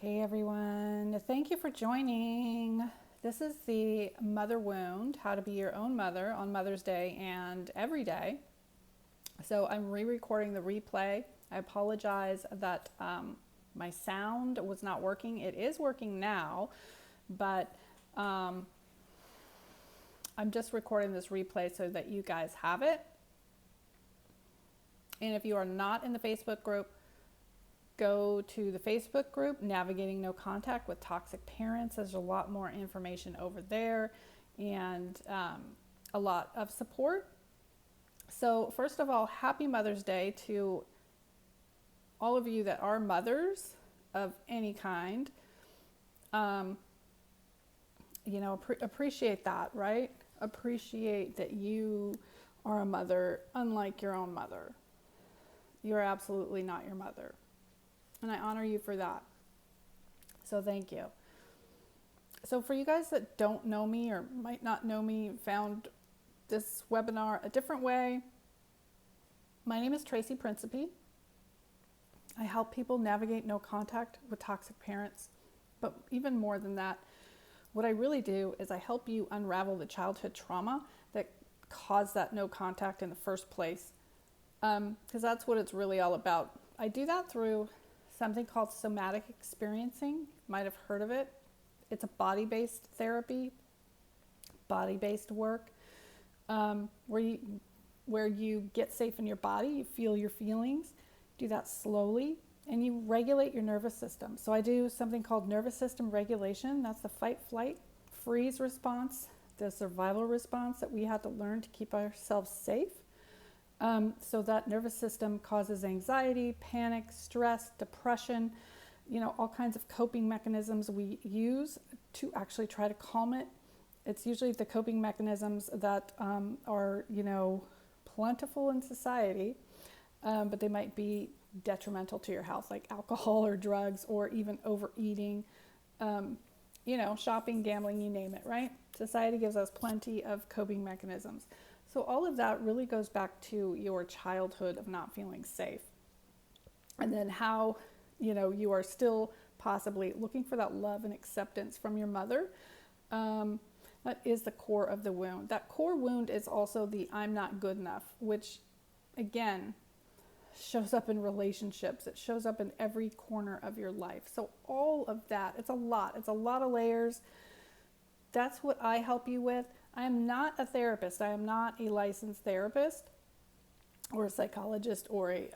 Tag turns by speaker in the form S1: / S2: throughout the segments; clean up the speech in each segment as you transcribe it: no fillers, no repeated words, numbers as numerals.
S1: Hey everyone, thank you for joining. This is the Mother Wound, How to Be Your Own Mother on Mother's Day and every day. So I'm re-recording the replay. I apologize that my sound was not working. It is working now, but I'm just recording this replay so that you guys have it. And if you are not in the Facebook group, go to the Facebook group, Navigating No Contact with Toxic Parents. There's a lot more information over there and a lot of support. So first of all, happy Mother's Day to all of you that are mothers of any kind. Appreciate that, right? Appreciate that you are a mother unlike your own mother. You're absolutely not your mother. And I honor you for that. So thank you. So for you guys that don't know me or might not know me, found this webinar a different way, my name is Tracy Principe. I help people navigate no contact with toxic parents. But even more than that, what I really do is I help you unravel the childhood trauma that caused that no contact in the first place. Because that's what it's really all about. I do that through something called Somatic Experiencing. You might have heard of it. It's a body-based therapy, body-based work, where you get safe in your body, you feel your feelings, do that slowly, and you regulate your nervous system. So I do something called nervous system regulation. That's the fight, flight, freeze response, the survival response that we had to learn to keep ourselves safe. So that nervous system causes anxiety, panic, stress, depression, all kinds of coping mechanisms we use to actually try to calm it. It's usually the coping mechanisms that are, plentiful in society, but they might be detrimental to your health, like alcohol or drugs or even overeating, shopping, gambling, you name it, right? Society gives us plenty of coping mechanisms. So all of that really goes back to your childhood of not feeling safe. And then how, you are still possibly looking for that love and acceptance from your mother. That is the core of the wound. That core wound is also the I'm not good enough, which again shows up in relationships. It shows up in every corner of your life. So all of that, it's a lot of layers. That's what I help you with. I am not a therapist. I am not a licensed therapist or a psychologist or a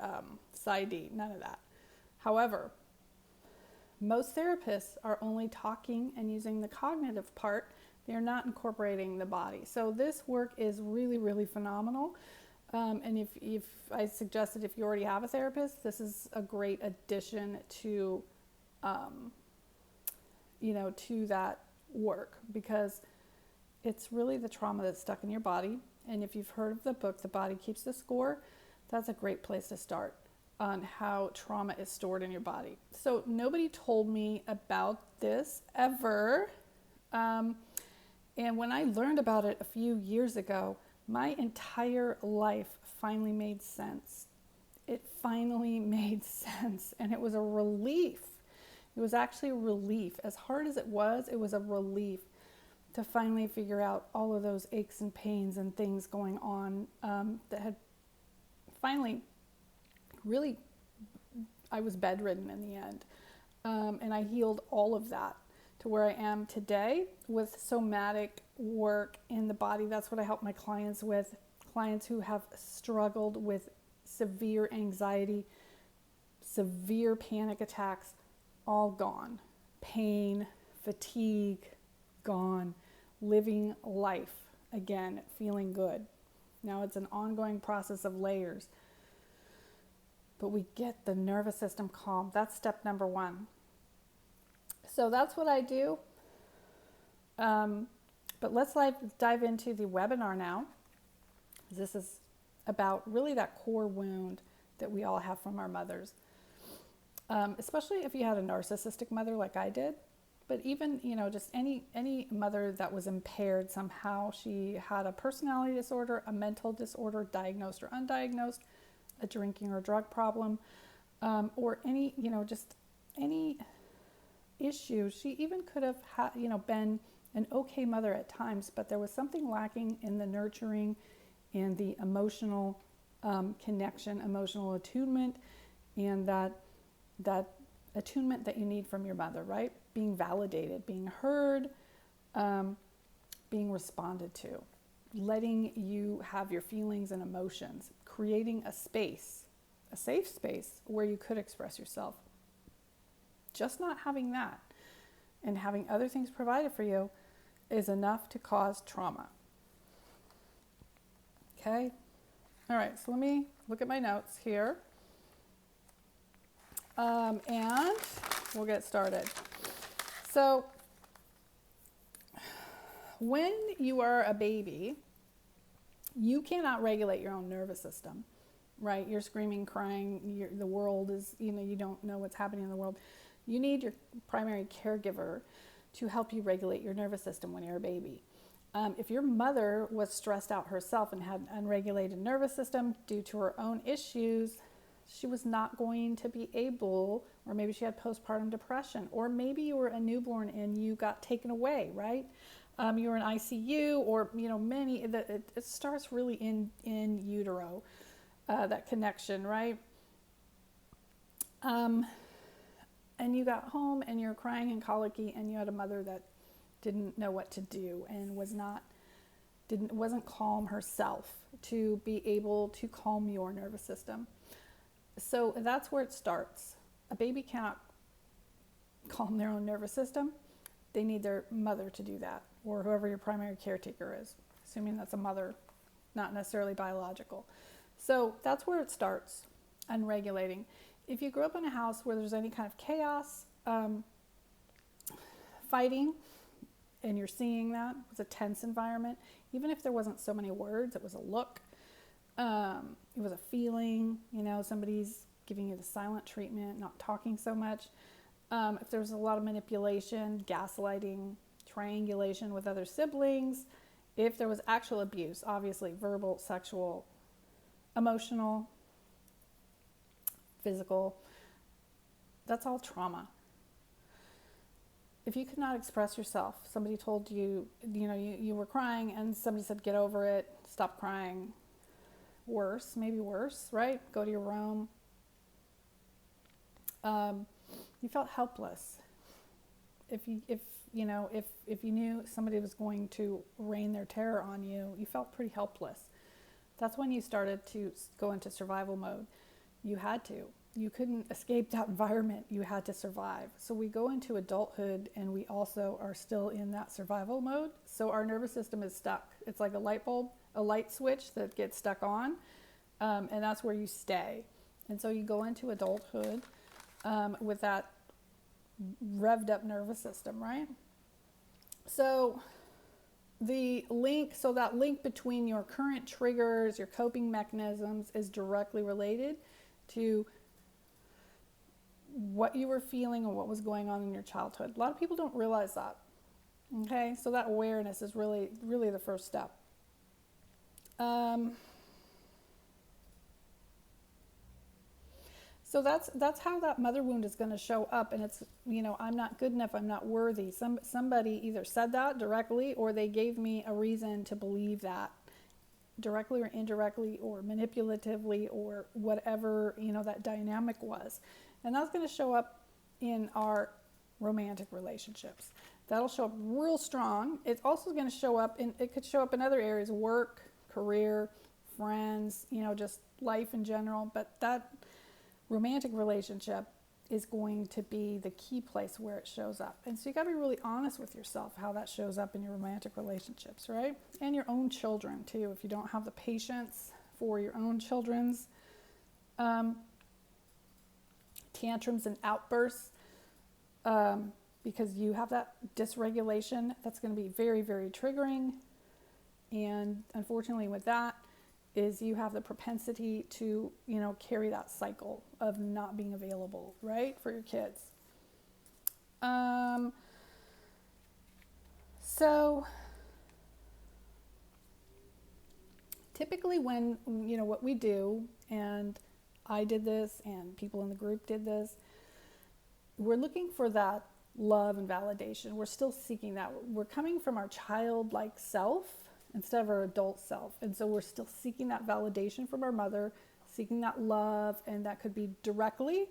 S1: PsyD, none of that. However, most therapists are only talking and using the cognitive part. They're not incorporating the body. So this work is really, really phenomenal. And if I suggested if you already have a therapist, this is a great addition to, to that work, because it's really the trauma that's stuck in your body. And if you've heard of the book, The Body Keeps the Score, that's a great place to start on how trauma is stored in your body. So nobody told me about this ever. And when I learned about it a few years ago, my entire life finally made sense. It finally made sense. And it was a relief. It was actually a relief. As hard as it was a relief to finally figure out all of those aches and pains and things going on that had finally really, I was bedridden in the end. And I healed all of that to where I am today with somatic work in the body. That's what I help my clients with. Clients who have struggled with severe anxiety, severe panic attacks, all gone. Pain, fatigue, gone. Living life again, feeling good. Now it's an ongoing process of layers, but we get the nervous system calm. That's step number one. So that's what I do. But let's dive into the webinar now. This is about really that core wound that we all have from our mothers, especially if you had a narcissistic mother like I did. But even, just any mother that was impaired somehow, she had a personality disorder, a mental disorder, diagnosed or undiagnosed, a drinking or drug problem, or any, just any issues. She even could have been an okay mother at times, but there was something lacking in the nurturing and the emotional connection, emotional attunement, and that attunement that you need from your mother, right? Being validated, being heard, being responded to, letting you have your feelings and emotions, creating a space, a safe space where you could express yourself. Just not having that and having other things provided for you is enough to cause trauma. Okay? All right, so let me look at my notes here. And we'll get started. So, when you are a baby, you cannot regulate your own nervous system, right? You're screaming, crying, the world is, you don't know what's happening in the world. You need your primary caregiver to help you regulate your nervous system when you're a baby. If your mother was stressed out herself and had an unregulated nervous system due to her own issues, she was not going to be able, or maybe she had postpartum depression, or maybe you were a newborn and you got taken away, right? You were in ICU, or it starts really in utero, that connection, right? And you got home and you're crying and colicky, and you had a mother that didn't know what to do and wasn't calm herself to be able to calm your nervous system. So that's where it starts. A baby cannot calm their own nervous system. They need their mother to do that, or whoever your primary caretaker is, assuming that's a mother, not necessarily biological. So that's where it starts, unregulating. If you grew up in a house where there's any kind of chaos, fighting, and you're seeing that, it was a tense environment, even if there wasn't so many words, it was a look, it was a feeling, somebody's giving you the silent treatment, not talking so much. If there was a lot of manipulation, gaslighting, triangulation with other siblings, if there was actual abuse, obviously verbal, sexual, emotional, physical, that's all trauma. If you could not express yourself, somebody told you, you were crying and somebody said, get over it, stop crying. Maybe worse, right? Go to your room. You felt helpless. If you knew somebody was going to rain their terror on you, you felt pretty helpless. That's when you started to go into survival mode. You had to. You couldn't escape that environment. You had to survive. So we go into adulthood and we also are still in that survival mode. So our nervous system is stuck. It's like a light bulb, a light switch that gets stuck on, and that's where you stay. And so you go into adulthood with that revved up nervous system, right? So that link between your current triggers, your coping mechanisms is directly related to what you were feeling and what was going on in your childhood. A lot of people don't realize that. Okay, so that awareness is really, really the first step. So that's how that mother wound is going to show up, and it's, I'm not good enough, I'm not worthy. Somebody either said that directly, or they gave me a reason to believe that, directly or indirectly, or manipulatively, or whatever, that dynamic was. And that's going to show up in our romantic relationships. That'll show up real strong. It's also going to show up it could show up in other areas, work, career, friends, just life in general. But that romantic relationship is going to be the key place where it shows up. And so you got to be really honest with yourself how that shows up in your romantic relationships, right? And your own children too. If you don't have the patience for your own children's tantrums and outbursts, because you have that dysregulation, that's going to be very, very triggering. And unfortunately with that is you have the propensity to, carry that cycle of not being available, right, for your kids. So typically when, what we do, and I did this and people in the group did this, we're looking for that love and validation. We're still seeking that. We're coming from our childlike self instead of our adult self. And so we're still seeking that validation from our mother, seeking that love, and that could be directly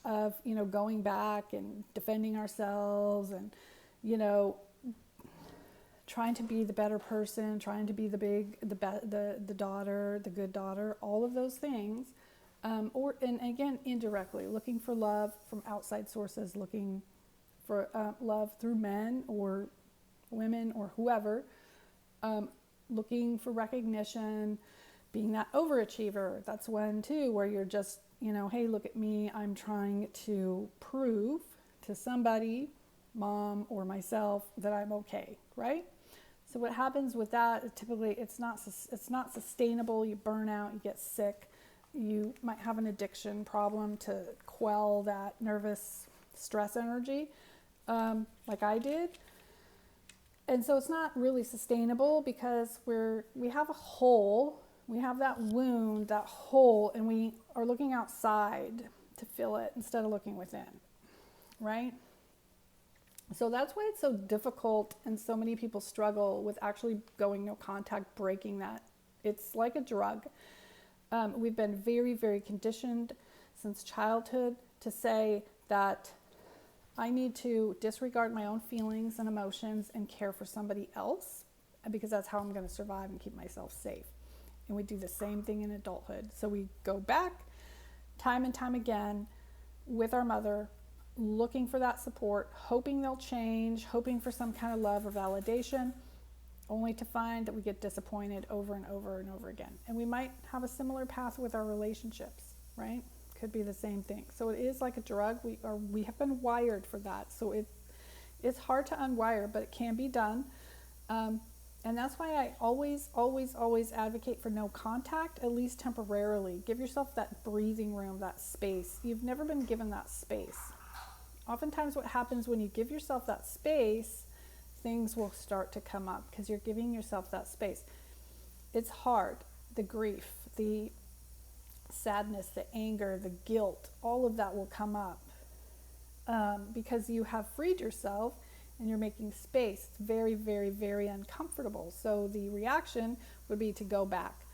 S1: of, going back and defending ourselves and, trying to be the better person, trying to be the daughter, the good daughter, all of those things. And again, indirectly, looking for love from outside sources, looking for love through men or women or whoever, looking for recognition, being that overachiever. That's one too, where you're just, hey, look at me, I'm trying to prove to somebody, mom or myself, that I'm okay, right? So what happens with that is typically it's not sustainable. You burn out, you get sick, you might have an addiction problem to quell that nervous stress energy, like I did. And so it's not really sustainable because we have a hole, we have that wound, that hole, and we are looking outside to fill it instead of looking within, right? So that's why it's so difficult and so many people struggle with actually going no contact, breaking that. It's like a drug. We've been very, very conditioned since childhood to say that I need to disregard my own feelings and emotions and care for somebody else because that's how I'm going to survive and keep myself safe. And we do the same thing in adulthood. So we go back time and time again with our mother, looking for that support, hoping they'll change, hoping for some kind of love or validation, only to find that we get disappointed over and over and over again. And we might have a similar path with our relationships, right? Could be the same thing. So it is like a drug. We have been wired for that. So it's hard to unwire, but it can be done. And that's why I always advocate for no contact, at least temporarily. Give yourself that breathing room, that space. You've never been given that space. Oftentimes what happens when you give yourself that space, things will start to come up because you're giving yourself that space. It's hard. The grief, the sadness, the anger, the guilt, all of that will come up because you have freed yourself and you're making space. It's very, very, very uncomfortable. So the reaction would be to go back.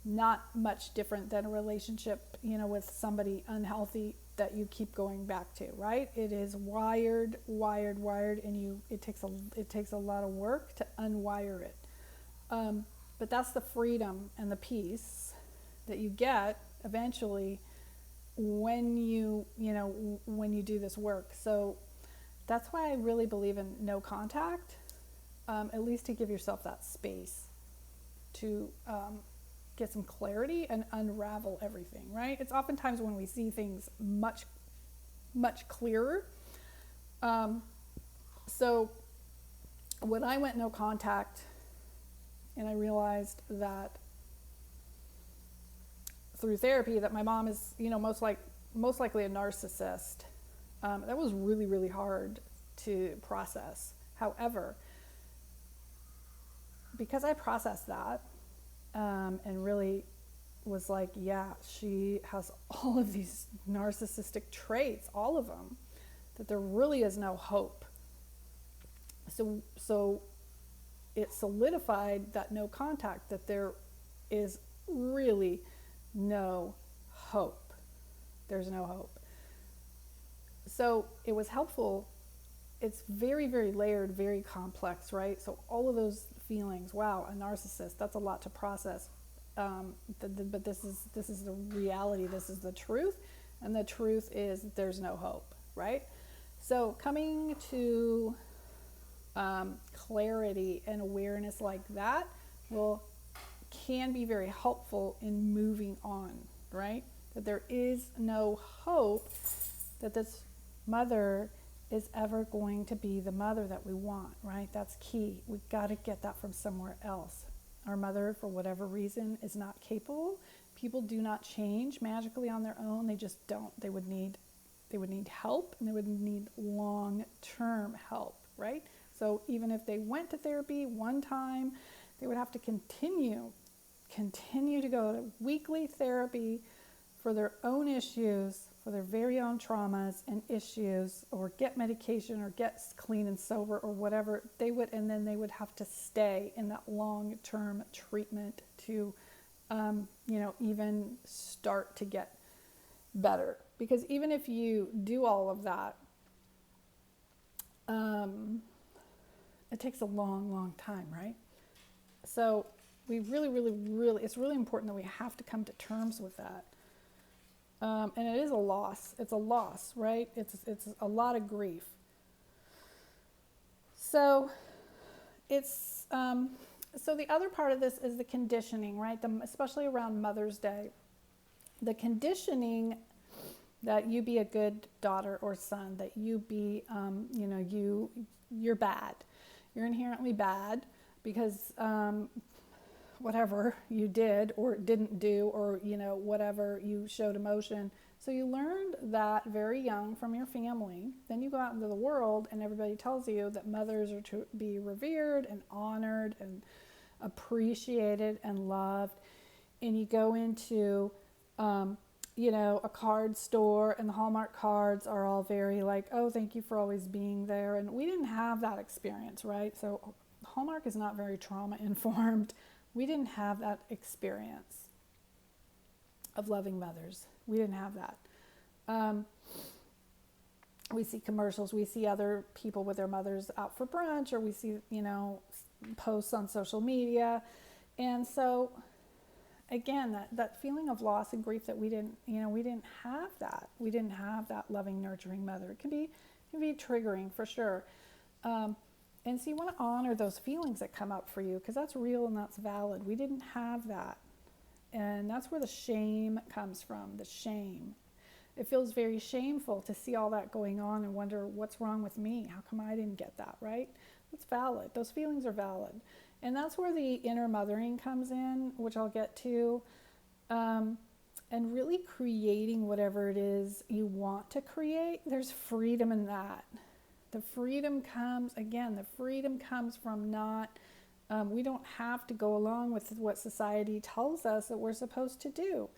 S1: Not much different than a relationship, with somebody unhealthy that you keep going back to, right? It is wired, and it takes a lot of work to unwire it. But that's the freedom and the peace that you get eventually when you do this work. So that's why I really believe in no contact, at least to give yourself that space to get some clarity and unravel everything, right? It's oftentimes when we see things much, much clearer. So when I went no contact and I realized that through therapy that my mom is, most likely a narcissist, that was really, really hard to process. However, because I processed that, and really was like, yeah, she has all of these narcissistic traits, all of them, that there really is no hope. So it solidified that no contact, that there is really no hope. There's no hope. So it was helpful. It's very, very layered, very complex, right? So all of those feelings, wow, a narcissist, that's a lot to process. But this is the reality, this is the truth, and the truth is there's no hope, right? So coming to clarity and awareness like that can be very helpful in moving on, right? That there is no hope that this mother is ever going to be the mother that we want, right? That's key. We've got to get that from somewhere else. Our mother, for whatever reason, is not capable. People do not change magically on their own. They just don't. They would need help, and they would need long-term help, right? So even if they went to therapy one time, they would have to continue to go to weekly therapy for their own issues for their very own traumas and issues, or get medication or get clean and sober or whatever, and then they would have to stay in that long-term treatment to, even start to get better. Because even if you do all of that, it takes a long, long time, right? So we really, really, really, it's really important that we have to come to terms with that. And it is a loss. It's a loss, right? It's a lot of grief. So it's, so the other part of this is the conditioning, right? Especially around Mother's Day. The conditioning that you be a good daughter or son, that you be, you're bad. You're inherently bad because whatever you did or didn't do, or, whatever you showed emotion. So you learned that very young from your family. Then you go out into the world and everybody tells you that mothers are to be revered and honored and appreciated and loved. And you go into, a card store, and the Hallmark cards are all very like, oh, thank you for always being there. And we didn't have that experience, right? So Hallmark is not very trauma informed. We didn't have that experience of loving mothers. We didn't have that. We see commercials, we see other people with their mothers out for brunch, or we see, posts on social media. And so again, that feeling of loss and grief that we didn't have that. We didn't have that loving, nurturing mother. It can be triggering for sure. And so you want to honor those feelings that come up for you, because that's real and that's valid. We didn't have that. And that's where the shame comes from, the shame. It feels very shameful to see all that going on and wonder, what's wrong with me? How come I didn't get that, right? That's valid. Those feelings are valid. And that's where the inner mothering comes in, which I'll get to. And really creating whatever it is you want to create. There's freedom in that. The freedom comes from not, we don't have to go along with what society tells us that we're supposed to do.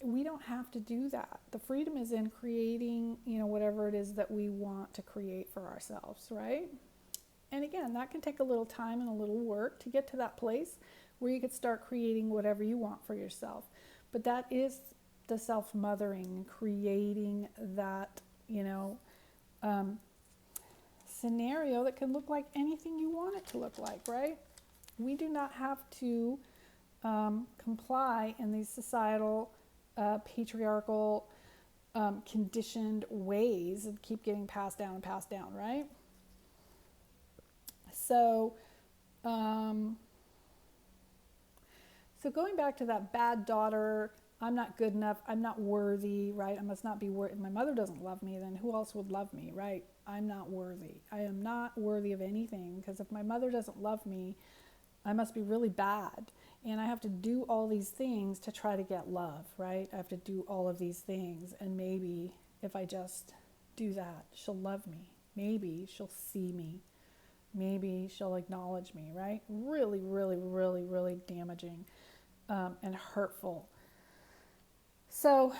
S1: We don't have to do that. The freedom is in creating, whatever it is that we want to create for ourselves, right? And again, that can take a little time and a little work to get to that place where you could start creating whatever you want for yourself. But that is the self-mothering, creating that, scenario that can look like anything you want it to look like, right? We do not have to comply in these societal, patriarchal, conditioned ways that keep getting passed down, right? So, so going back to that bad daughter, I'm not good enough, I'm not worthy, right? I must not be worthy. If my mother doesn't love me, then who else would love me, right? I'm not worthy. I am not worthy of anything, because if my mother doesn't love me, I must be really bad. And I have to do all these things to try to get love, right? I have to do all of these things. And maybe if I just do that, she'll love me. Maybe she'll see me. Maybe she'll acknowledge me, right? Really, really, really, really damaging and hurtful. So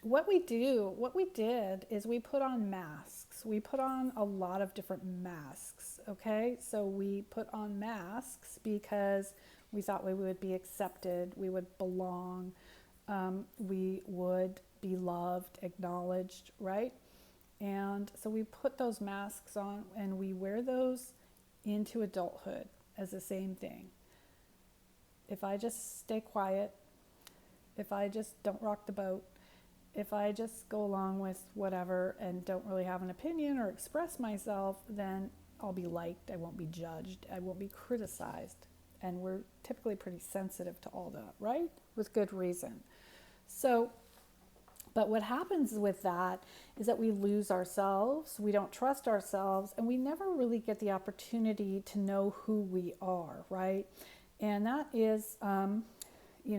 S1: what we did is we put on masks. We put on a lot of different masks, okay? So we put on masks because we thought we would be accepted, we would belong, we would be loved, acknowledged, right? And so we put those masks on, and we wear those into adulthood as the same thing. If I just stay quiet, if I just don't rock the boat, if I just go along with whatever and don't really have an opinion or express myself, then I'll be liked, I won't be judged, I won't be criticized. And we're typically pretty sensitive to all that, right? With good reason. So, but what happens with that is that we lose ourselves, we don't trust ourselves, and we never really get the opportunity to know who we are, right? And that is,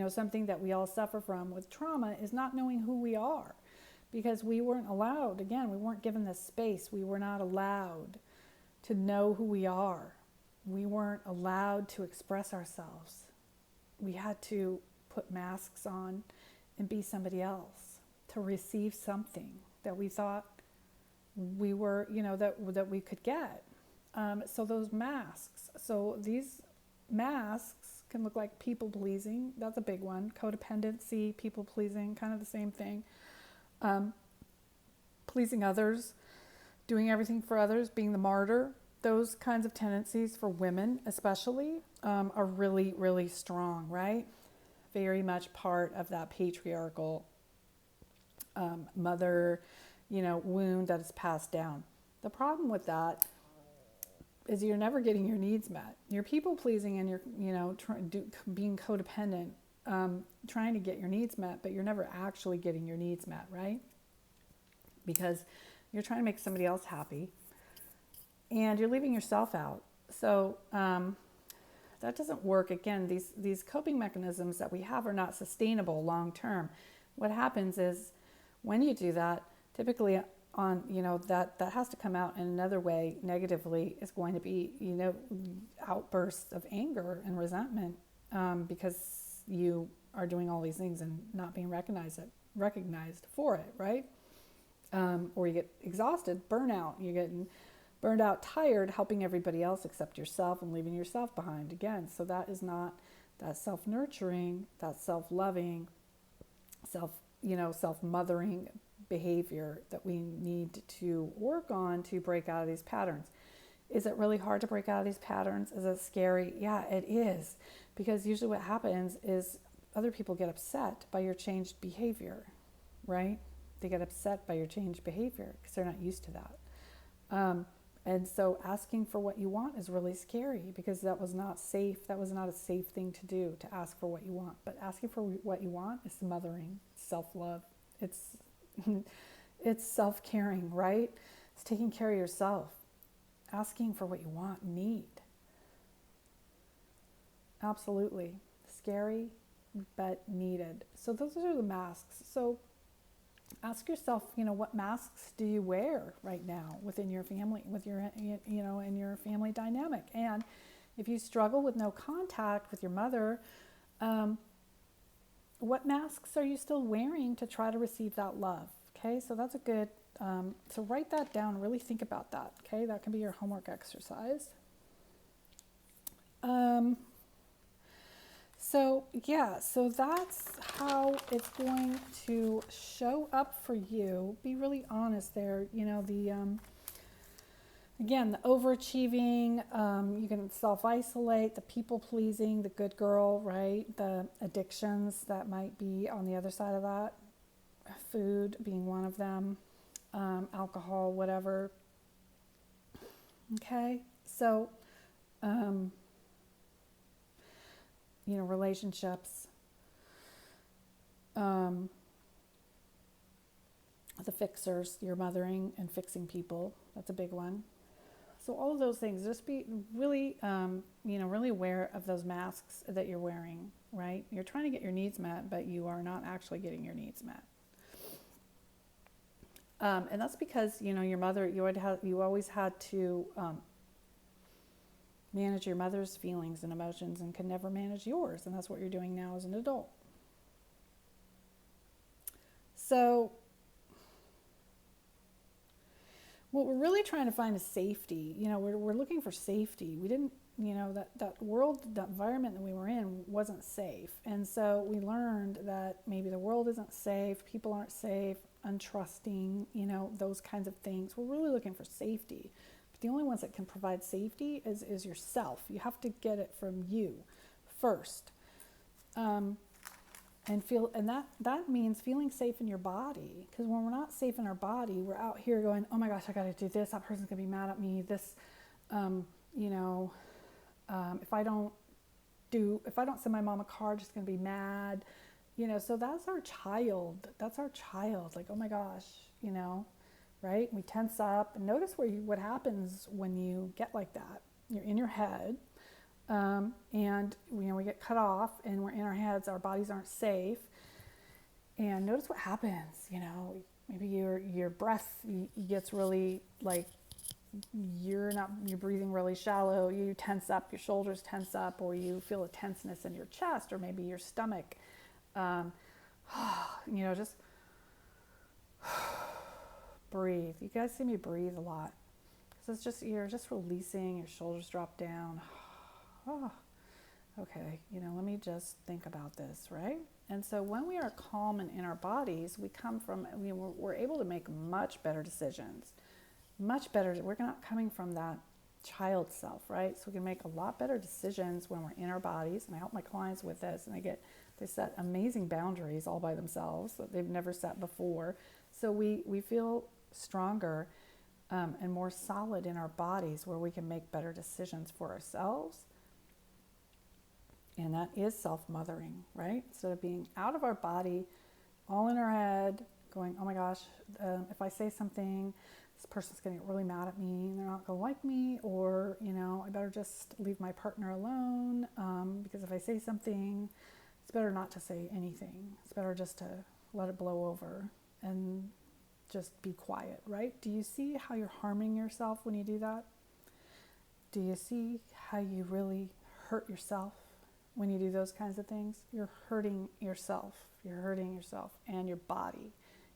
S1: something that we all suffer from with trauma, is not knowing who we are, because we weren't allowed, again, we weren't given this space, we were not allowed to know who we are. We weren't allowed to express ourselves. We had to put masks on and be somebody else, to receive something that we thought we were, that we could get. So those masks. So these masks can look like people pleasing. That's a big one. Codependency, people pleasing, kind of the same thing. Pleasing others, doing everything for others, being the martyr. Those kinds of tendencies for women especially are really, really strong, right? Very much part of that patriarchal mother, wound that is passed down. The problem with that is you're never getting your needs met. You're people pleasing and you're, being codependent, trying to get your needs met, but you're never actually getting your needs met, right? Because you're trying to make somebody else happy and you're leaving yourself out. So that doesn't work. Again, these coping mechanisms that we have are not sustainable long term. What happens is when you do that, typically on, that has to come out in another way negatively, is going to be, outbursts of anger and resentment because you are doing all these things and not being recognized for it, right? Or you get exhausted, burnout. You're getting burned out, tired, helping everybody else except yourself and leaving yourself behind again. So that is not that self-nurturing, that self-loving, self-mothering behavior that we need to work on to break out of these patterns. Is it really hard to break out of these patterns? Is it scary? Yeah, it is. Because usually what happens is other people get upset by your changed behavior, right? They get upset by your changed behavior because they're not used to that. And so asking for what you want is really scary because that was not safe. That was not a safe thing to do, to ask for what you want. But asking for what you want is mothering, self-love. It's self-caring, right? It's taking care of yourself. Asking for what you want, need. Absolutely. Scary, but needed. So those are the masks. So ask yourself, what masks do you wear right now within your family, with your, in your family dynamic? And if you struggle with no contact with your mother, what masks are you still wearing to try to receive that love? Okay, so that's a good, so write that down, really think about that. Okay, that can be your homework exercise. So that's how it's going to show up for you. Be really honest there. Again, the overachieving, you can self-isolate, the people-pleasing, the good girl, right? The addictions that might be on the other side of that. Food being one of them, alcohol, whatever. Okay, so, relationships, the fixers, you're mothering and fixing people. That's a big one. So all of those things, just be really, really aware of those masks that you're wearing, right? You're trying to get your needs met, but you are not actually getting your needs met. And that's because, your mother, you always had to manage your mother's feelings and emotions and could never manage yours. And that's what you're doing now as an adult. So what we're really trying to find is safety. We're looking for safety. We didn't, that world, that environment that we were in wasn't safe. And so we learned that maybe the world isn't safe, people aren't safe, untrusting, those kinds of things. We're really looking for safety. But the only ones that can provide safety is yourself. You have to get it from you first. And that means feeling safe in your body. Because when we're not safe in our body, we're out here going, oh my gosh, I got to do this. That person's going to be mad at me. This, if I don't send my mom a card, she's going to be mad. So that's our child. Like, oh my gosh, right? We tense up. And notice what happens when you get like that. You're in your head. And we get cut off and we're in our heads, our bodies aren't safe. And notice what happens, maybe your breath gets really like, you're breathing really shallow, you tense up, your shoulders tense up, or you feel a tenseness in your chest, or maybe your stomach. just breathe. You guys see me breathe a lot. Because it's just, you're just releasing, your shoulders drop down. Oh, okay, let me just think about this, right? And so when we are calm and in our bodies, we're able to make much better decisions. Much better. We're not coming from that child self, right? So we can make a lot better decisions when we're in our bodies. And I help my clients with this, and they set amazing boundaries all by themselves that they've never set before. So we feel stronger and more solid in our bodies, where we can make better decisions for ourselves. And that is self-mothering, right? Instead of being out of our body, all in our head, going, oh my gosh, if I say something, this person's going to get really mad at me and they're not going to like me, or, I better just leave my partner alone because if I say something, it's better not to say anything. It's better just to let it blow over and just be quiet, right? Do you see how you're harming yourself when you do that? Do you see how you really hurt yourself when you do those kinds of things? You're hurting yourself. You're hurting yourself and your body.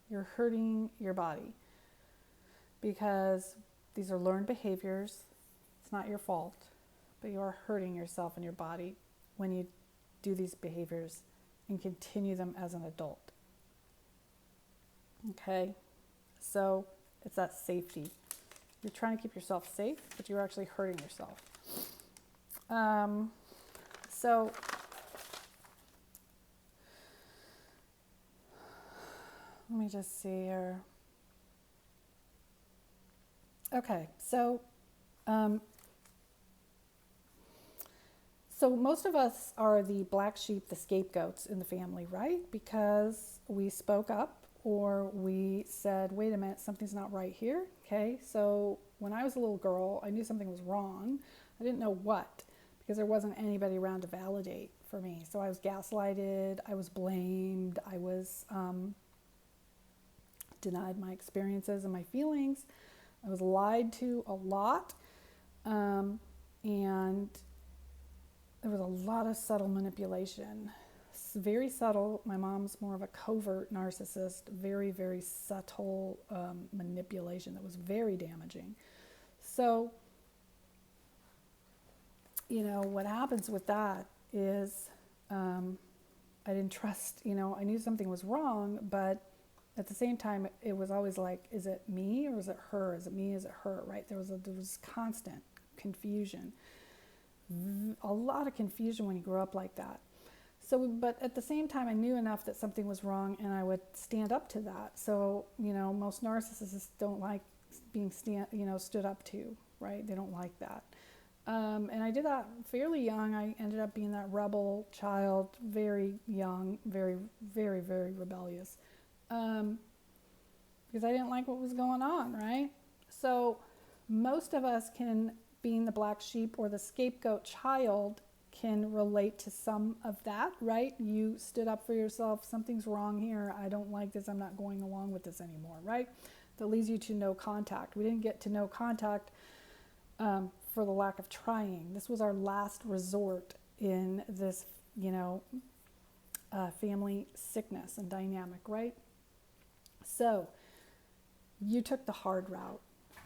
S1: You're hurting your body because these are learned behaviors. It's not your fault, but you are hurting yourself and your body when you do these behaviors and continue them as an adult. Okay? So it's that safety. You're trying to keep yourself safe, but you're actually hurting yourself. So let me just see here. Okay, so most of us are the black sheep, the scapegoats in the family, right? Because we spoke up, or we said, wait a minute, something's not right here. Okay, so when I was a little girl, I knew something was wrong. I didn't know what, because there wasn't anybody around to validate for me. So I was gaslighted, I was blamed, I was denied my experiences and my feelings. I was lied to a lot, and there was a lot of subtle manipulation. It's very subtle. My mom's more of a covert narcissist, very, very subtle manipulation that was very damaging. So, what happens with that is I didn't trust, I knew something was wrong, but at the same time, it was always like, is it me or is it her? Is it me? Is it her? Right? There was constant confusion, a lot of confusion when you grow up like that. So, but at the same time, I knew enough that something was wrong, and I would stand up to that. So, most narcissists don't like being stood up to, right? They don't like that. And I did that fairly young. I ended up being that rebel child, very young, very, very, very rebellious. Because I didn't like what was going on, right? So most of us can, being the black sheep or the scapegoat child, can relate to some of that, right? You stood up for yourself. Something's wrong here. I don't like this. I'm not going along with this anymore, right? That leads you to no contact. We didn't get to no contact for the lack of trying. This was our last resort in this, family sickness and dynamic, right? So you took the hard route.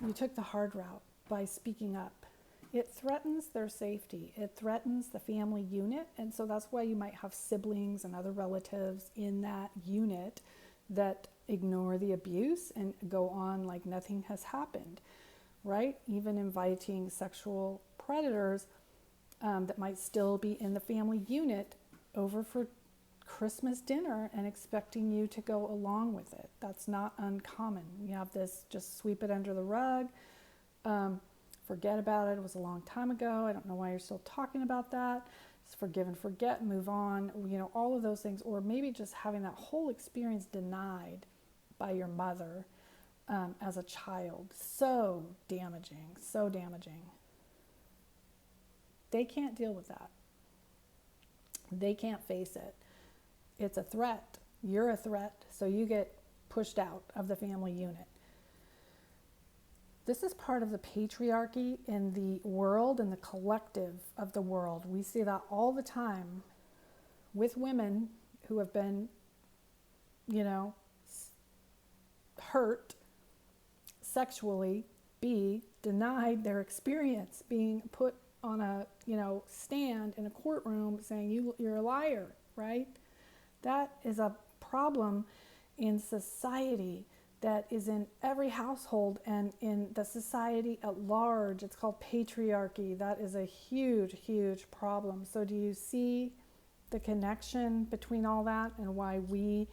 S1: You took the hard route by speaking up. It threatens their safety. It threatens the family unit. And so that's why you might have siblings and other relatives in that unit that ignore the abuse and go on like nothing has happened, right? Even inviting sexual predators that might still be in the family unit over for Christmas dinner and expecting you to go along with it. That's not uncommon. You have this, just sweep it under the rug. Forget about it. It was a long time ago. I don't know why you're still talking about that. Just forgive and forget, move on, all of those things. Or maybe just having that whole experience denied by your mother as a child. So damaging, so damaging. They can't deal with that. They can't face it. It's a threat. You're a threat, so you get pushed out of the family unit. This is part of the patriarchy in the world and the collective of the world. We see that all the time with women who have been, you know, hurt sexually, be denied their experience, being put on a, you know, stand in a courtroom saying you're a liar, right? That is a problem in society that is in every household and in the society at large. It's called patriarchy. That is a huge, huge problem. So do you see the connection between all that and why we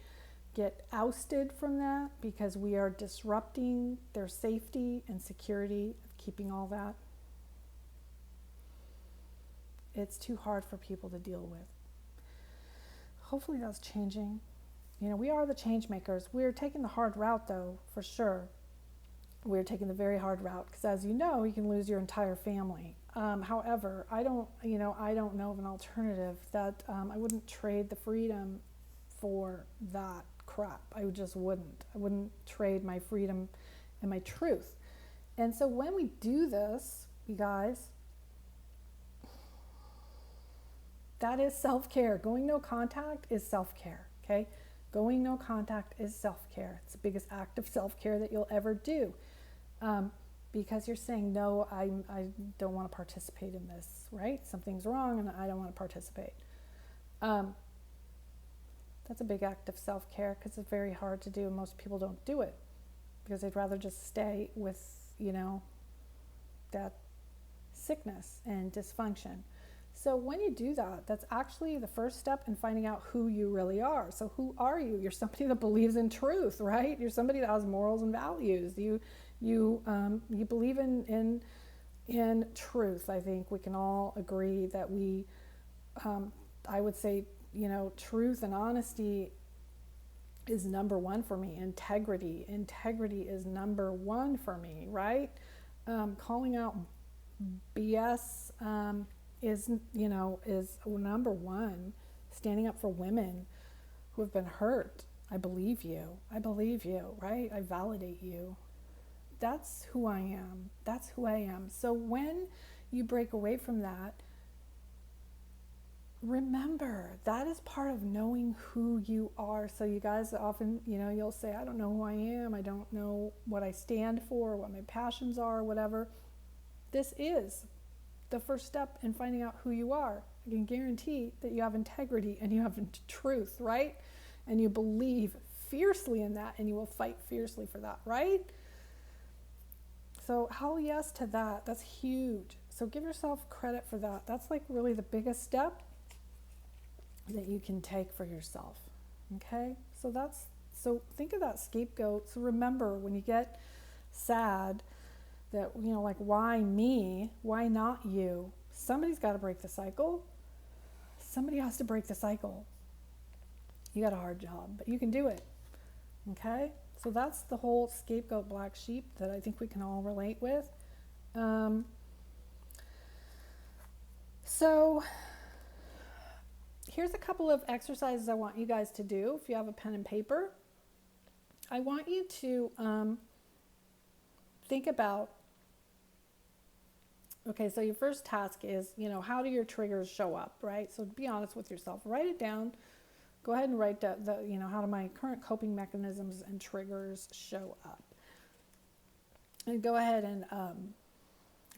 S1: get ousted from that? Because we are disrupting their safety and security of keeping all that. It's too hard for people to deal with. Hopefully that's changing. You know, we are the change makers. We're taking the hard route, though, for sure. We're taking the very hard route because, as you know, you can lose your entire family. However, I don't know of an alternative that I wouldn't trade the freedom for that crap. I just wouldn't. I wouldn't trade my freedom and my truth. And so when we do this, you guys, that is self-care. Going no contact is self-care, okay? Going no contact is self-care. It's the biggest act of self-care that you'll ever do. Because you're saying, no, I don't want to participate in this, right? Something's wrong and I don't want to participate. That's a big act of self-care because it's very hard to do and most people don't do it because they'd rather just stay with, you know, that sickness and dysfunction. So when you do that, that's actually the first step in finding out who you really are. So who are you? You're somebody that believes in truth, right? You're somebody that has morals and values. You believe in truth. I think we can all agree that we, I would say, you know, truth and honesty is number one for me. Integrity is number one for me, right? Calling out BS, is number one. Standing up for women who have been hurt. I believe you, right? I validate you. That's who I am. So when you break away from that, remember that is part of knowing who you are. So you guys often, you know, you'll say, I don't know who I am. I don't know what I stand for, what my passions are, whatever. This is the first step in finding out who you are. I can guarantee that you have integrity and you have truth, right? And you believe fiercely in that and you will fight fiercely for that, right? So hell yes to that. That's huge. So give yourself credit for that. That's like really the biggest step that you can take for yourself. Okay? So think of that scapegoat. So remember when you get sad, that, you know, like, why me? Why not you? Somebody's got to break the cycle. Somebody has to break the cycle. You got a hard job, but you can do it. Okay? So that's the whole scapegoat black sheep that I think we can all relate with. So here's a couple of exercises I want you guys to do. If you have a pen and paper, I want you to think about, okay, so your first task is, you know, how do your triggers show up, right? So be honest with yourself. Write it down. Go ahead and write how do my current coping mechanisms and triggers show up? And go ahead and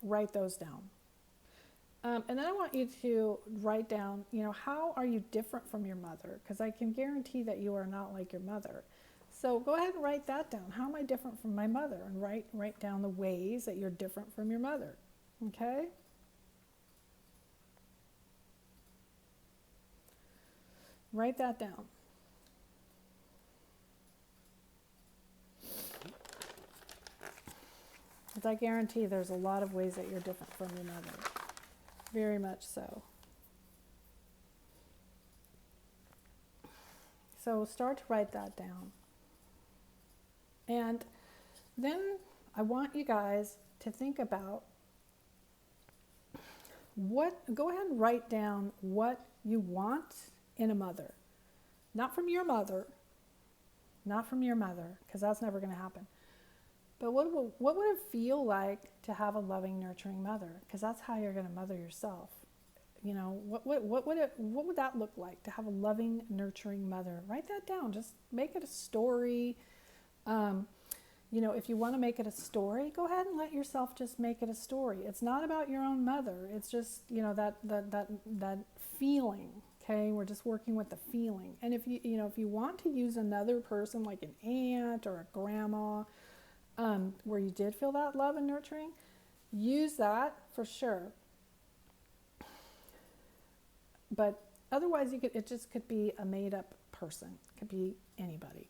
S1: write those down. And then I want you to write down, you know, how are you different from your mother? Because I can guarantee that you are not like your mother. So go ahead and write that down. How am I different from my mother? And write down the ways that you're different from your mother. Okay? Write that down. Because I guarantee there's a lot of ways that you're different from your mother. Very much so. So start to write that down. And then I want you guys to think about go ahead and write down what you want in a mother. Not from your mother, because that's never going to happen. But what would it feel like to have a loving, nurturing mother? Because that's how you're going to mother yourself. What would that look like to have a loving, nurturing mother? Write that down. Just make it a story. If you want to make it a story, go ahead and let yourself just make it a story. It's not about your own mother. It's just, that feeling. Okay, we're just working with the feeling. And if you want to use another person like an aunt or a grandma, where you did feel that love and nurturing, use that for sure. But otherwise, it just could be a made-up person. It could be anybody.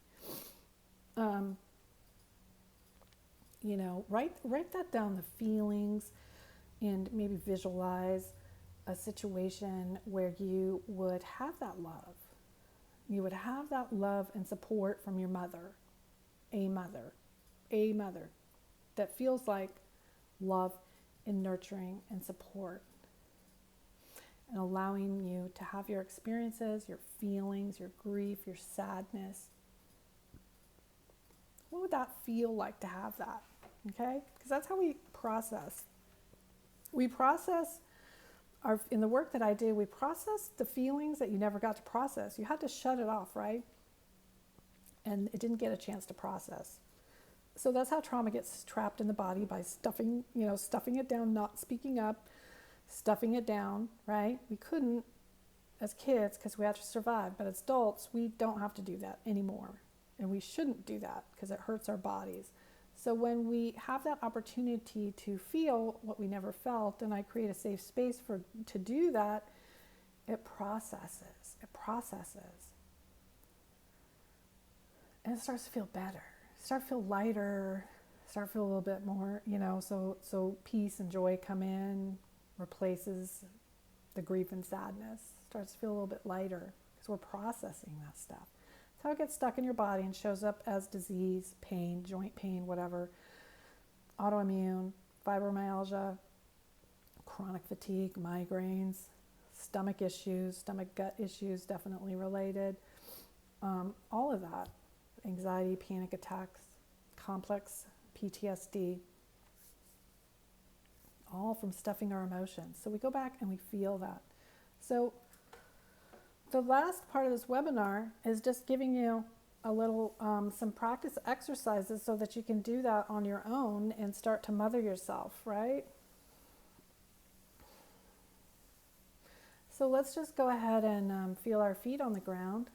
S1: Write that down, the feelings, and maybe visualize a situation where you would have that love. You would have that love and support from your mother, a mother that feels like love and nurturing and support, and allowing you to have your experiences, your feelings, your grief, your sadness. What would that feel like to have that? Okay? Because that's how we process. We process in the work that I did, we process the feelings that you never got to process. You had to shut it off, right? And it didn't get a chance to process. So that's how trauma gets trapped in the body, by stuffing it down, not speaking up, stuffing it down, right? We couldn't as kids because we had to survive, but as adults, we don't have to do that anymore. And we shouldn't do that because it hurts our bodies. So when we have that opportunity to feel what we never felt, and I create a safe space to do that, it processes. And it starts to feel better. Start to feel lighter. Start to feel a little bit more, so peace and joy come in, replaces the grief and sadness. Starts to feel a little bit lighter because we're processing that stuff. That's how it gets stuck in your body and shows up as disease, pain, joint pain, whatever, autoimmune, fibromyalgia, chronic fatigue, migraines, stomach issues, stomach gut issues, definitely related. All of that, anxiety, panic attacks, complex PTSD, all from stuffing our emotions. So we go back and we feel that. So the last part of this webinar is just giving you a little, some practice exercises so that you can do that on your own and start to mother yourself, right? So let's just go ahead and feel our feet on the ground.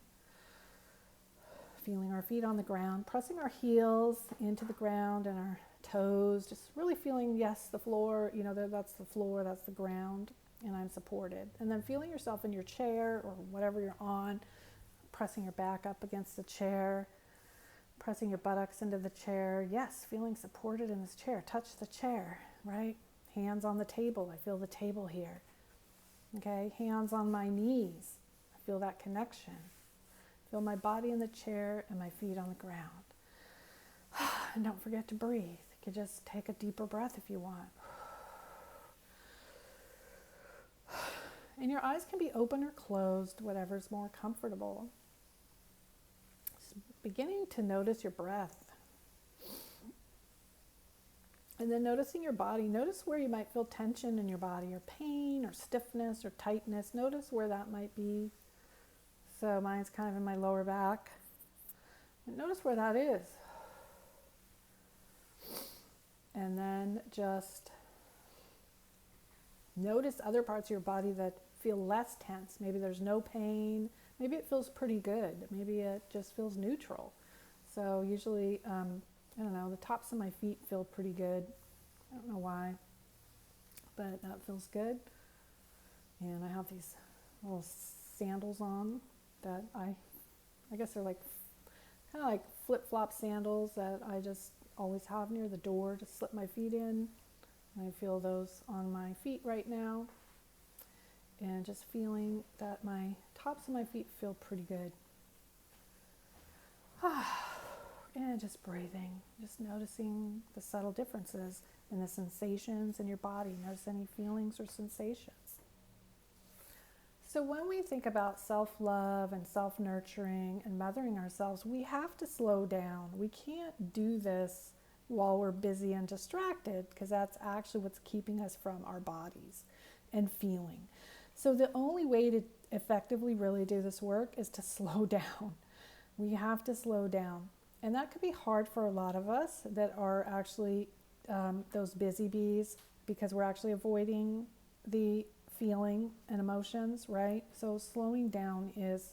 S1: Feeling our feet on the ground, pressing our heels into the ground and our toes, just really feeling, yes, the floor, that's the floor, that's the ground, and I'm supported. And then feeling yourself in your chair or whatever you're on, pressing your back up against the chair, pressing your buttocks into the chair. Yes, feeling supported in this chair. Touch the chair, right? Hands on the table. I feel the table here. Okay, hands on my knees. I feel that connection. Feel my body in the chair and my feet on the ground. And don't forget to breathe. You can just take a deeper breath if you want. And your eyes can be open or closed, whatever's more comfortable. Just beginning to notice your breath. And then noticing your body. Notice where you might feel tension in your body, or pain, or stiffness, or tightness. Notice where that might be. So mine's kind of in my lower back. And notice where that is. And then just notice other parts of your body that feel less tense. Maybe there's no pain. Maybe it feels pretty good. Maybe it just feels neutral. So usually, the tops of my feet feel pretty good. I don't know why, but that feels good. And I have these little sandals on that I guess they're like kind of like flip-flop sandals that I just always have near the door to slip my feet in. And I feel those on my feet right now. And just feeling that my tops of my feet feel pretty good. And just breathing, just noticing the subtle differences in the sensations in your body. Notice any feelings or sensations. So when we think about self-love and self-nurturing and mothering ourselves, we have to slow down. We can't do this while we're busy and distracted, because that's actually what's keeping us from our bodies and feeling. So the only way to effectively really do this work is to slow down. We have to slow down. And that could be hard for a lot of us that are actually those busy bees, because we're actually avoiding the feeling and emotions, right? So slowing down is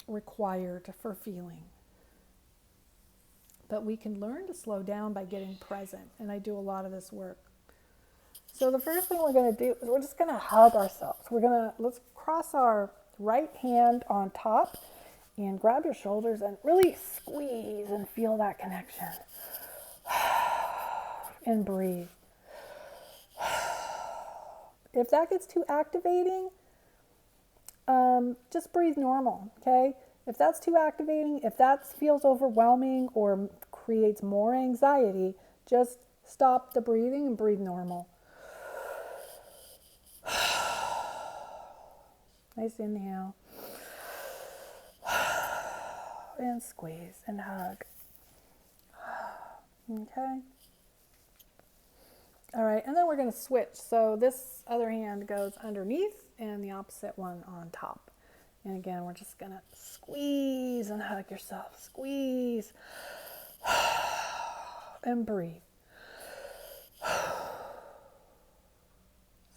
S1: required for feeling. But we can learn to slow down by getting present. And I do a lot of this work. So the first thing we're going to do is we're just going to hug ourselves. Let's cross our right hand on top and grab your shoulders and really squeeze and feel that connection. And breathe. If that gets too activating, just breathe normal, okay? If that's too activating, if that feels overwhelming or creates more anxiety, just stop the breathing and breathe normal. Nice inhale. And squeeze and hug. Okay. All right, and then we're going to switch. So this other hand goes underneath and the opposite one on top. And again, we're just going to squeeze and hug yourself. Squeeze. And breathe.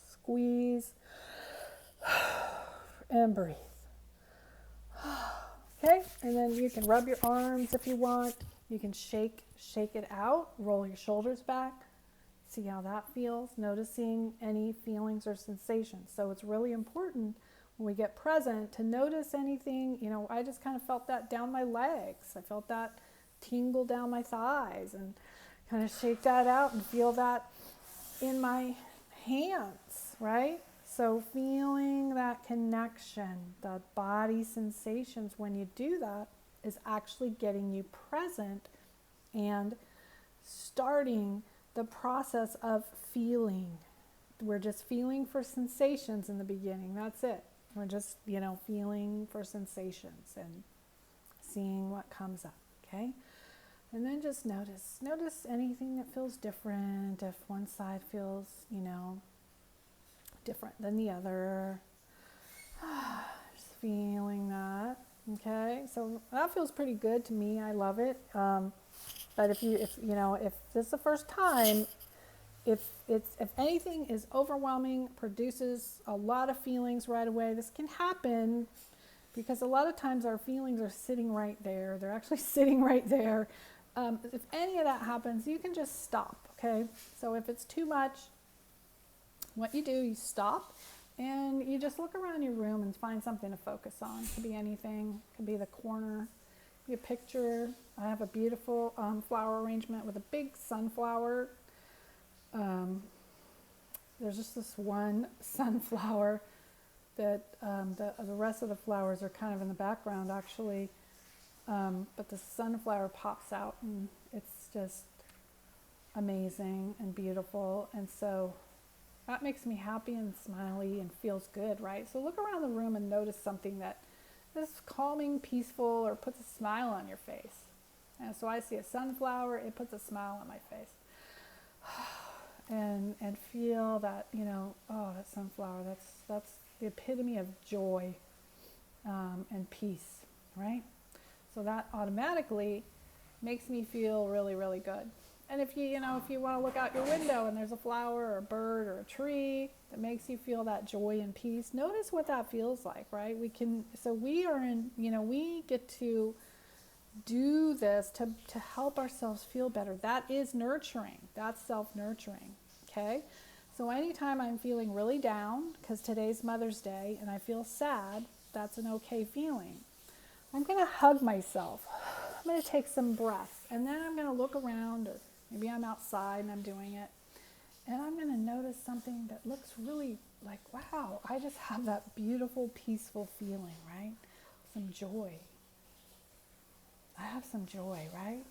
S1: Squeeze. And breathe. Okay, and then you can rub your arms if you want. You can shake it out, roll your shoulders back. See how that feels, noticing any feelings or sensations. So it's really important when we get present to notice anything. You know, I just kind of felt that down my legs. I felt that tingle down my thighs, and kind of shake that out and feel that in my hands, right? So feeling that connection, the body sensations when you do that is actually getting you present and starting the process of feeling. We're just feeling for sensations in the beginning. That's it. We're just, feeling for sensations and seeing what comes up, okay? And then just notice anything that feels different. If one side feels, different than the other. Just feeling that, okay? So that feels pretty good to me. I love it. But if this is the first time, if anything is overwhelming, produces a lot of feelings right away, this can happen because a lot of times our feelings are sitting right there. They're actually sitting right there. If any of that happens, you can just stop, okay? So if it's too much, what you do, you stop and you just look around your room and find something to focus on. It could be anything. It could be the corner. A picture. I have a beautiful flower arrangement with a big sunflower. There's just this one sunflower that the rest of the flowers are kind of in the background actually, but the sunflower pops out and it's just amazing and beautiful, and so that makes me happy and smiley and feels good, right? So look around the room and notice something that is calming, peaceful, or puts a smile on your face. And so I see a sunflower, it puts a smile on my face. And feel that, that sunflower, that's the epitome of joy and peace, right? So that automatically makes me feel really, really good. And if you want to look out your window and there's a flower or a bird or a tree that makes you feel that joy and peace, notice what that feels like, right? We get to do this to help ourselves feel better. That is nurturing. That's self-nurturing, okay? So anytime I'm feeling really down, because today's Mother's Day, and I feel sad, that's an okay feeling. I'm going to hug myself. I'm going to take some breaths, and then I'm going to look around, or maybe I'm outside and I'm doing it, and I'm going to notice something that looks really like, wow, I just have that beautiful, peaceful feeling, right? Some joy. I have some joy, right?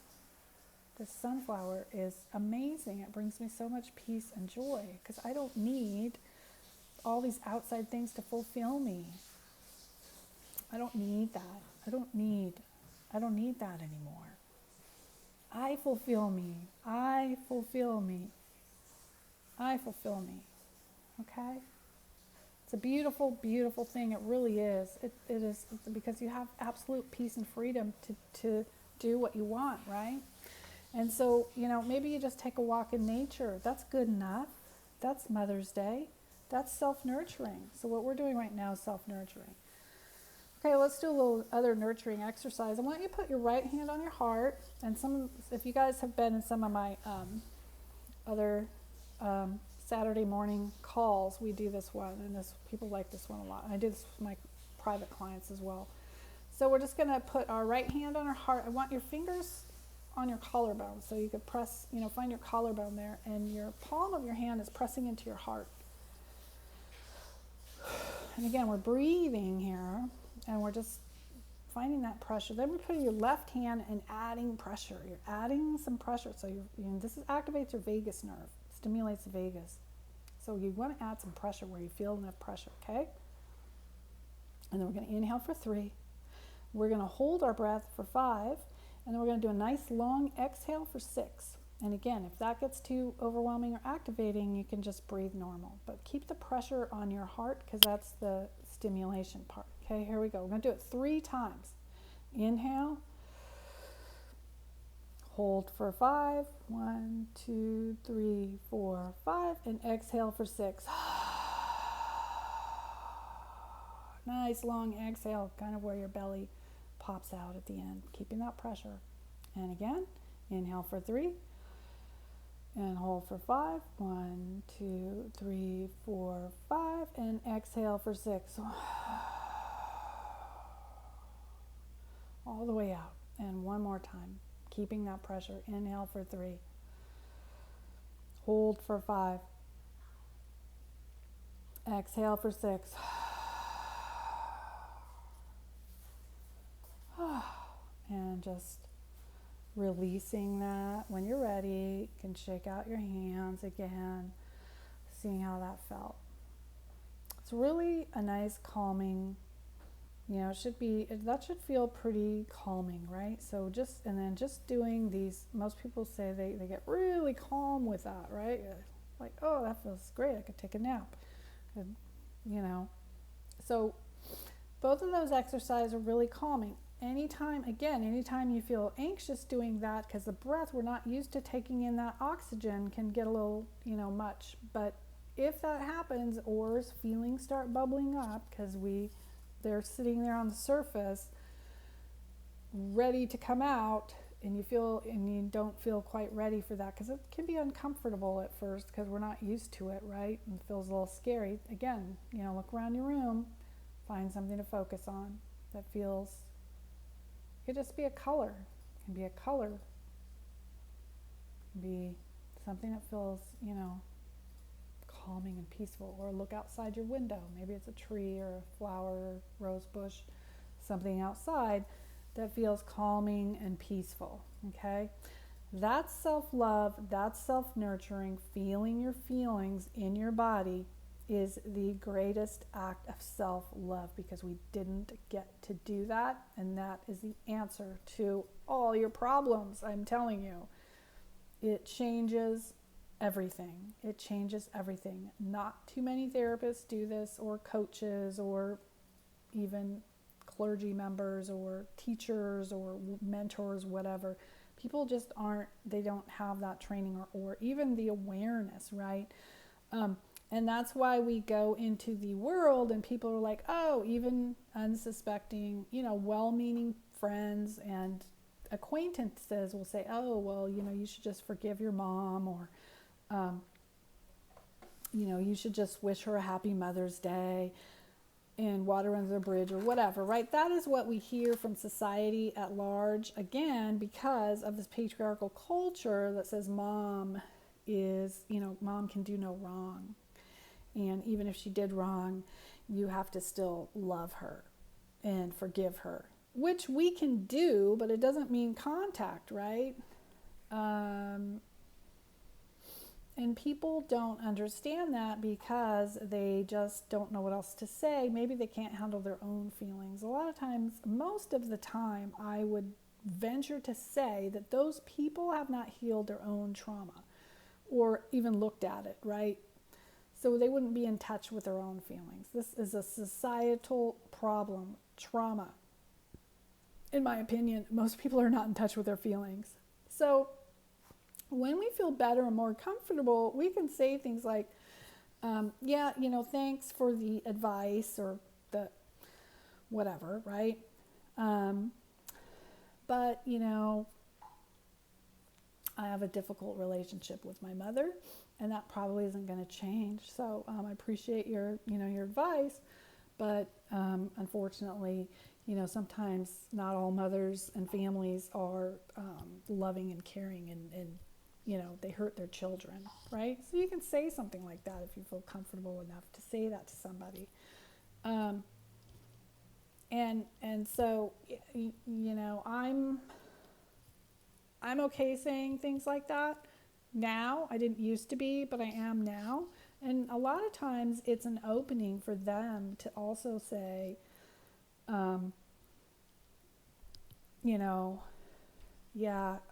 S1: This sunflower is amazing. It brings me so much peace and joy because I don't need all these outside things to fulfill me. I don't need that. I don't need that anymore. I fulfill me. I fulfill me. I fulfill me. Okay? It's a beautiful, beautiful thing. It really is. It is, because you have absolute peace and freedom to do what you want, right? And so, maybe you just take a walk in nature. That's good enough. That's Mother's Day. That's self-nurturing. So what we're doing right now is self-nurturing. Okay, let's do a little other nurturing exercise. I want you to put your right hand on your heart. And if you guys have been in some of my other Saturday morning calls, we do this one, and people like this one a lot. And I do this with my private clients as well. So we're just going to put our right hand on our heart. I want your fingers on your collarbone, so you could press, find your collarbone there, and your palm of your hand is pressing into your heart. And again, we're breathing here, and we're just finding that pressure. Then we're putting your left hand and adding pressure. You're adding some pressure. So this activates your vagus nerve, stimulates the vagus. So you want to add some pressure where you feel enough pressure, okay? And then we're going to inhale for 3. We're going to hold our breath for 5. And then we're going to do a nice long exhale for 6. And again, if that gets too overwhelming or activating, you can just breathe normal. But keep the pressure on your heart, because that's the stimulation part. Okay, here we go. We're going to do it 3 times. Inhale. Hold for 5. 1, 2, 3, 4, 5. And exhale for 6. Nice long exhale, kind of where your belly pops out at the end, keeping that pressure. And again, inhale for 3. And hold for 5. 1, 2, 3, 4, 5. And exhale for 6. All the way out. And one more time, keeping that pressure. Inhale for 3. Hold for 5. Exhale for 6. And just releasing that. When you're ready, you can shake out your hands again, seeing how that felt. It's really a nice calming, that should feel pretty calming, right? So just doing these, most people say they get really calm with that, right? Like, oh, that feels great, I could take a nap. And, so both of those exercises are really calming. Anytime you feel anxious doing that, because the breath, we're not used to taking in that oxygen, can get a little, much. But if that happens, or feelings start bubbling up, because they're sitting there on the surface, ready to come out, and you don't feel quite ready for that, because it can be uncomfortable at first, because we're not used to it, right? And it feels a little scary. Again, look around your room, find something to focus on that feels. It could just be a color. It can be a color. It can be something that feels, calming and peaceful. Or look outside your window. Maybe it's a tree or a flower or rose bush, something outside that feels calming and peaceful, okay? That's self-love, that's self-nurturing. Feeling your feelings in your body is the greatest act of self-love, because we didn't get to do that, and that is the answer to all your problems. I'm telling you, it changes everything. It changes everything. Not too many therapists do this, or coaches, or even clergy members, or teachers, or mentors, whatever. People just they don't have that training, or even the awareness, right? And that's why we go into the world and people are like, oh, even unsuspecting, well-meaning friends and acquaintances will say, oh, well, you should just forgive your mom, or, you should just wish her a happy Mother's Day, and water under the bridge, or whatever, right? That is what we hear from society at large, again, because of this patriarchal culture that says mom can do no wrong. And even if she did wrong, you have to still love her and forgive her, which we can do, but it doesn't mean contact, right? And people don't understand that, because they just don't know what else to say. Maybe they can't handle their own feelings. A lot of times, most of the time, I would venture to say that those people have not healed their own trauma, or even looked at it, right? so they wouldn't be in touch with their own feelings. This is a societal problem, trauma. In my opinion, most people are not in touch with their feelings. So when we feel better and more comfortable, we can say things like, yeah, thanks for the advice or the whatever, right? But, I have a difficult relationship with my mother, and that probably isn't going to change. So I appreciate your advice, but unfortunately, sometimes not all mothers and families are loving and caring, and they hurt their children, right? So you can say something like that if you feel comfortable enough to say that to somebody. And so, I'm okay saying things like that now. I didn't used to be, but I am now. And a lot of times it's an opening for them to also say, yeah,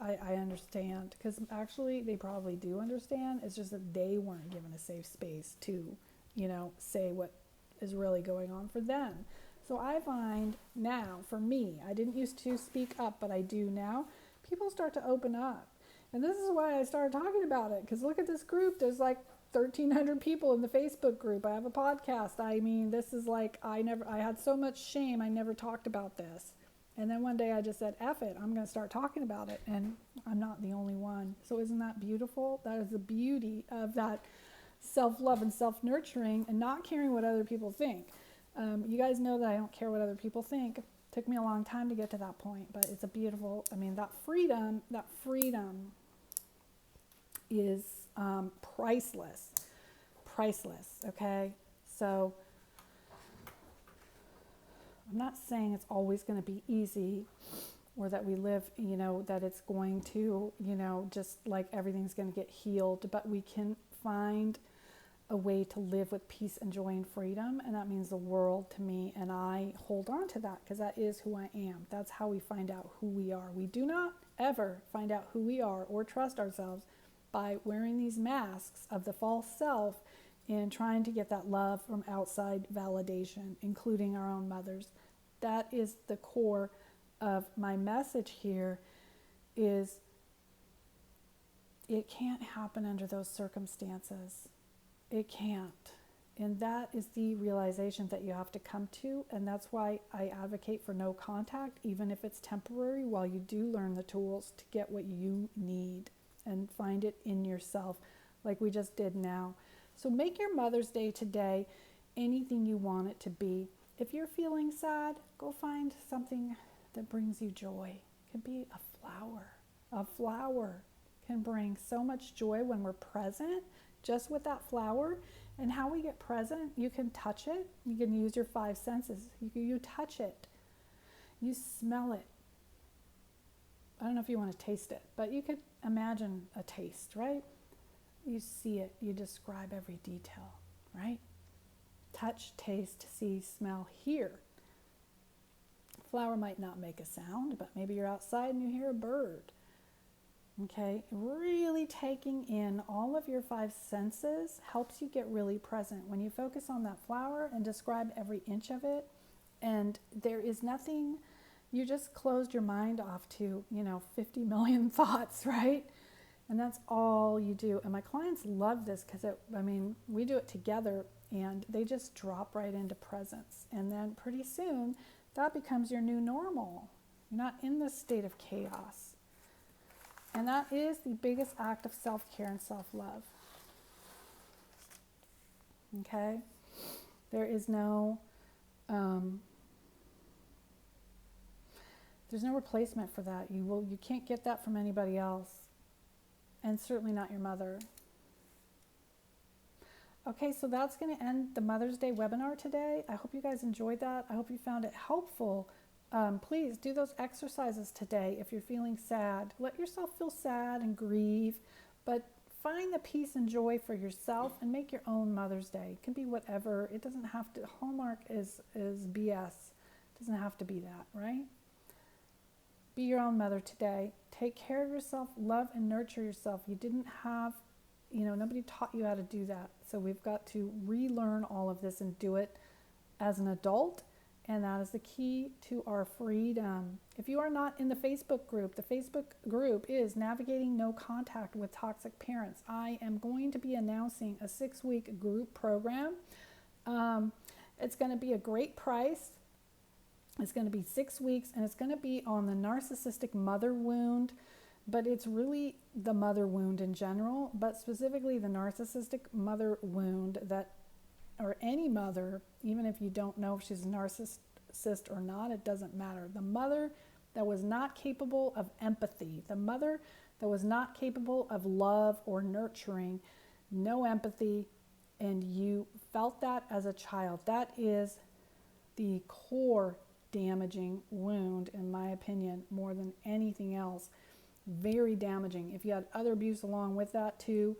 S1: I understand. Because actually they probably do understand. It's just that they weren't given a safe space to, say what is really going on for them. So I find now, for me, I didn't used to speak up, but I do now. People start to open up. And this is why I started talking about it, because look at this group. There's like 1,300 people in the Facebook group. I have a podcast. I mean, this is like, I had so much shame. I never talked about this. And then one day I just said, F it, I'm going to start talking about it. And I'm not the only one. So isn't that beautiful? That is the beauty of that self-love and self-nurturing and not caring what other people think. You guys know that I don't care what other people think. It took me a long time to get to that point, but it's a beautiful, that freedom is priceless, okay? So I'm not saying it's always going to be easy or that we live, that it's going to, just like everything's going to get healed, but we can find a way to live with peace and joy and freedom, and that means the world to me, and I hold on to that because that is who I am. That's how we find out who we are. We do not ever find out who we are or trust ourselves by wearing these masks of the false self and trying to get that love from outside validation, including our own mothers. That is the core of my message here, is it can't happen under those circumstances. It can't. And that is the realization that you have to come to. And that's why I advocate for no contact, even if it's temporary, while you do learn the tools to get what you need and find it in yourself, like we just did now. So make your Mother's Day today anything you want it to be. If you're feeling sad, go find something that brings you joy. It could be a flower. A flower can bring so much joy when we're present just with that flower. And how we get present, you can touch it. You can use your 5 senses. You touch it. You smell it. I don't know if you want to taste it, but you could imagine a taste, right? You see it. You describe every detail, right? Touch, taste, see, smell, hear. Flower might not make a sound, but maybe you're outside and you hear a bird. Okay, really taking in all of your 5 senses helps you get really present. When you focus on that flower and describe every inch of it, and there is nothing, you just closed your mind off to, 50 million thoughts, right? And that's all you do. And my clients love this because we do it together and they just drop right into presence. And then pretty soon that becomes your new normal. You're not in this state of chaos. And that is the biggest act of self-care and self-love. Okay? There is no, there's no replacement for that. You can't get that from anybody else. And certainly not your mother. Okay, so that's going to end the Mother's Day webinar today. I hope you guys enjoyed that. I hope you found it helpful. Please do those exercises today if you're feeling sad. Let yourself feel sad and grieve, but find the peace and joy for yourself and make your own Mother's Day. It can be whatever. It doesn't have to. Hallmark is BS. It doesn't have to be that, right? Be your own mother today. Take care of yourself. Love and nurture yourself. You didn't have nobody taught you how to do that. So we've got to relearn all of this and do it as an adult. And that is the key to our freedom. If you are not in the Facebook group, the Facebook group is Navigating No Contact with Toxic Parents. I am going to be announcing a 6-week group program. It's going to be a great price. It's going to be 6 weeks, and it's going to be on the narcissistic mother wound, but it's really the mother wound in general, but specifically the narcissistic mother wound that, or any mother, even if you don't know if she's a narcissist or not, it doesn't matter. The mother that was not capable of empathy, the mother that was not capable of love or nurturing, no empathy, and you felt that as a child. That is the core damaging wound, in my opinion, more than anything else. Very damaging. If you had other abuse along with that too,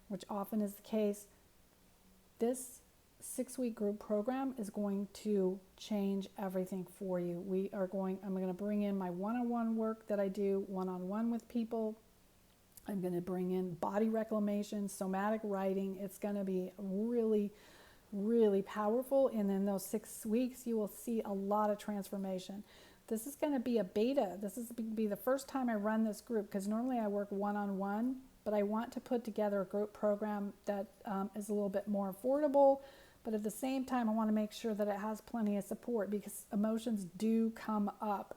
S1: which often is the case, this 6-week group program is going to change everything for you. I'm going to bring in my one-on-one work that I do one-on-one with people. I'm going to bring in body reclamation, somatic writing. It's going to be really, really powerful. And in those 6 weeks, you will see a lot of transformation. This is going to be a beta. This is going to be the first time I run this group, because normally I work one-on-one, but I want to put together a group program that is a little bit more affordable. But at the same time, I want to make sure that it has plenty of support, because emotions do come up.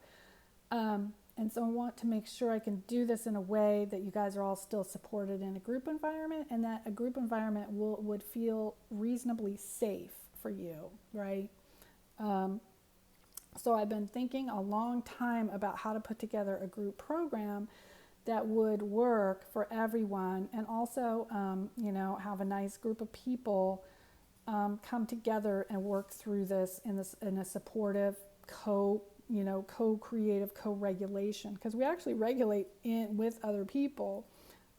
S1: And so I want to make sure I can do this in a way that you guys are all still supported in a group environment, and that a group environment would feel reasonably safe for you, right? So I've been thinking a long time about how to put together a group program that would work for everyone, and also, have a nice group of people come together and work through this in a supportive co-creative, co-regulation, because we actually regulate with other people.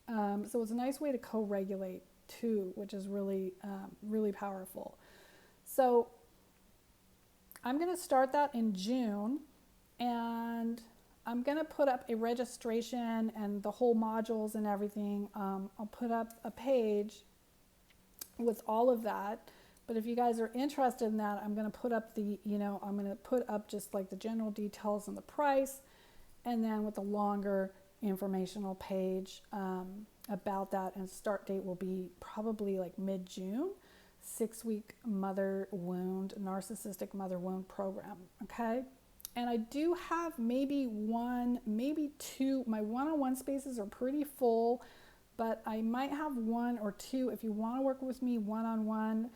S1: So it's a nice way to co-regulate too, which is really, really powerful. So I'm going to start that in June, and I'm going to put up a registration and the whole modules and everything. I'll put up a page with all of that. But if you guys are interested in that, I'm going to put up just like the general details and the price, and then with a longer informational page about that. And start date will be probably like mid-June, 6-week narcissistic mother wound program. Okay. And I do have maybe two. My one-on-one spaces are pretty full, but I might have 1 or 2 if you want to work with me one-on-one.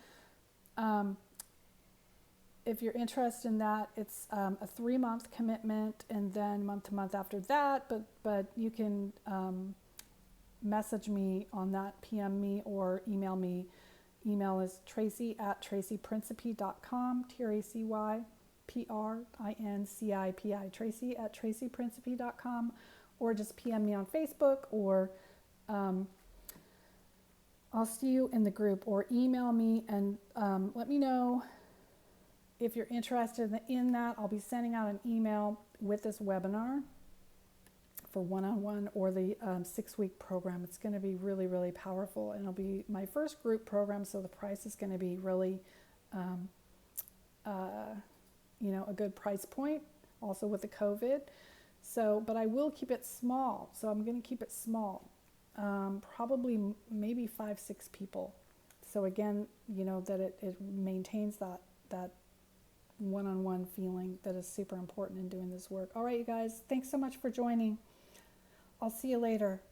S1: If you're interested in that, it's a 3-month commitment, and then month to month after that. But you can message me on that, PM me, or email me. Email is tracy@tracyprincipe.com, TracyPrincipi, tracy@tracyprincipe.com, or just PM me on Facebook, or I'll see you in the group, or email me and let me know if you're interested in that. I'll be sending out an email with this webinar for one-on-one or the 6-week program. It's going to be really, really powerful, and it'll be my first group program, so the price is going to be really, a good price point, also with the COVID. So, but I will keep it small. So I'm going to keep it small. Probably maybe 5-6 people. So again, that it maintains that one-on-one feeling that is super important in doing this work. All right, you guys, thanks so much for joining. I'll see you later.